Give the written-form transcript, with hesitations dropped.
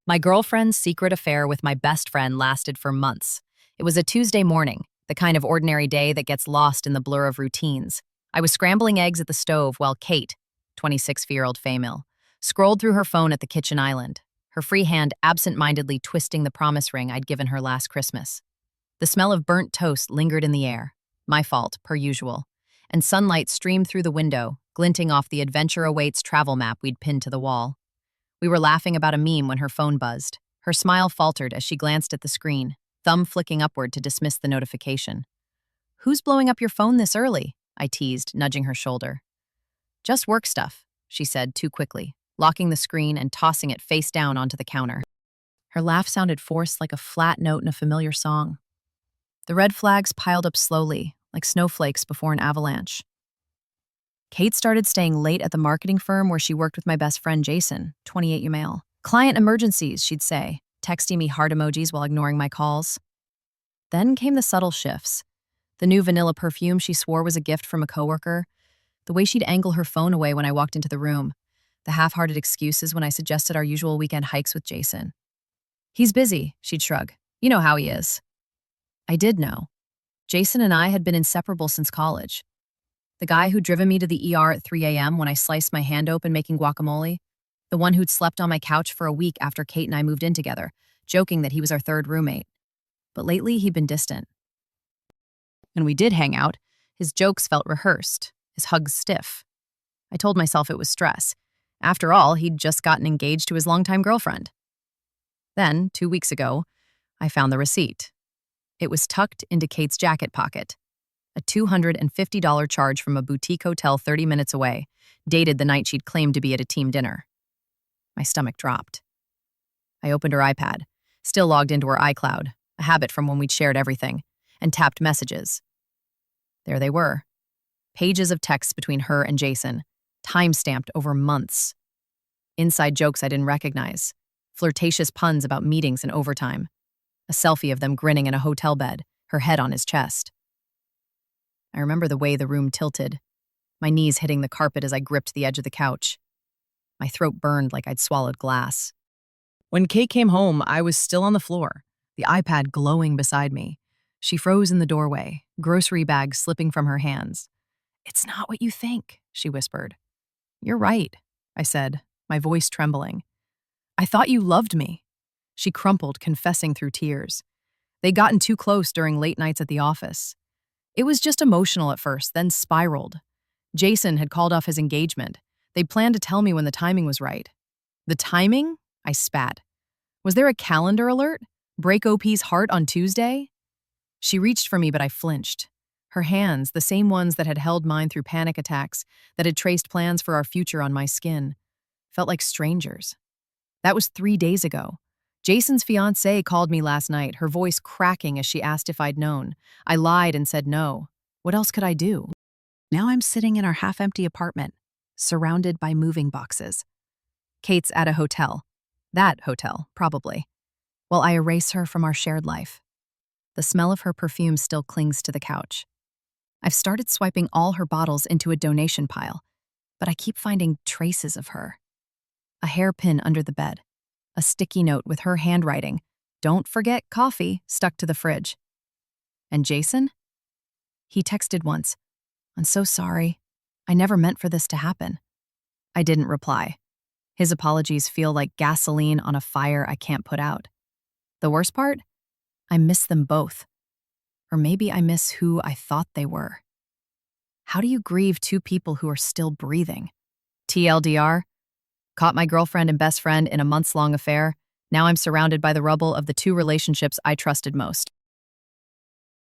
My girlfriend's secret affair with my best friend lasted for months. It was a Tuesday morning, the kind of ordinary day that gets lost in the blur of routines. I was scrambling eggs at the stove while Kate, 26-year-old female, scrolled through her phone at the kitchen island, her free hand absent-mindedly twisting the promise ring I'd given her last Christmas. The smell of burnt toast lingered in the air, my fault, per usual, and sunlight streamed through the window, glinting off the Adventure Awaits travel map we'd pinned to the wall. We were laughing about a meme when her phone buzzed. Her smile faltered as she glanced at the screen, thumb flicking upward to dismiss the notification. "Who's blowing up your phone this early?" I teased, nudging her shoulder. "Just work stuff," she said too quickly, locking the screen and tossing it face down onto the counter. Her laugh sounded forced like a flat note in a familiar song. The red flags piled up slowly, like snowflakes before an avalanche. Kate started staying late at the marketing firm where she worked with my best friend Jason, 28 male. "Client emergencies," she'd say, texting me heart emojis while ignoring my calls. Then came the subtle shifts. The new vanilla perfume she swore was a gift from a coworker, the way she'd angle her phone away when I walked into the room, the half-hearted excuses when I suggested our usual weekend hikes with Jason. "He's busy," she'd shrug. "You know how he is." I did know. Jason and I had been inseparable since college. The guy who'd driven me to the ER at 3 a.m. when I sliced my hand open making guacamole. The one who'd slept on my couch for a week after Kate and I moved in together, joking that he was our third roommate. But lately, he'd been distant. When we did hang out, his jokes felt rehearsed, his hugs stiff. I told myself it was stress. After all, he'd just gotten engaged to his longtime girlfriend. Then, 2 weeks ago, I found the receipt. It was tucked into Kate's jacket pocket. A $250 charge from a boutique hotel 30 minutes away, dated the night she'd claimed to be at a team dinner. My stomach dropped. I opened her iPad, still logged into her iCloud, a habit from when we'd shared everything, and tapped messages. There they were. Pages of texts between her and Jason, time-stamped over months. Inside jokes I didn't recognize, flirtatious puns about meetings and overtime. A selfie of them grinning in a hotel bed, her head on his chest. I remember the way the room tilted, my knees hitting the carpet as I gripped the edge of the couch. My throat burned like I'd swallowed glass. When Kate came home, I was still on the floor, the iPad glowing beside me. She froze in the doorway, grocery bag slipping from her hands. "It's not what you think," she whispered. "You're right," I said, my voice trembling. "I thought you loved me." She crumpled, confessing through tears. They'd gotten too close during late nights at the office. It was just emotional at first, then spiraled. Jason had called off his engagement. They'd planned to tell me when the timing was right. The timing? I spat. Was there a calendar alert? Break OP's heart on Tuesday? She reached for me, but I flinched. Her hands, the same ones that had held mine through panic attacks, that had traced plans for our future on my skin, felt like strangers. That was 3 days ago. Jason's fiancée called me last night, her voice cracking as she asked if I'd known. I lied and said no. What else could I do? Now I'm sitting in our half-empty apartment, surrounded by moving boxes. Kate's at a hotel. That hotel, probably. While I erase her from our shared life. The smell of her perfume still clings to the couch. I've started swiping all her bottles into a donation pile, but I keep finding traces of her. A hairpin under the bed. A sticky note with her handwriting, "Don't forget coffee," stuck to the fridge. And Jason? He texted once, "I'm so sorry. I never meant for this to happen." I didn't reply. His apologies feel like gasoline on a fire I can't put out. The worst part? I miss them both. Or maybe I miss who I thought they were. How do you grieve two people who are still breathing? TLDR? Caught my girlfriend and best friend in a months-long affair. Now I'm surrounded by the rubble of the two relationships I trusted most.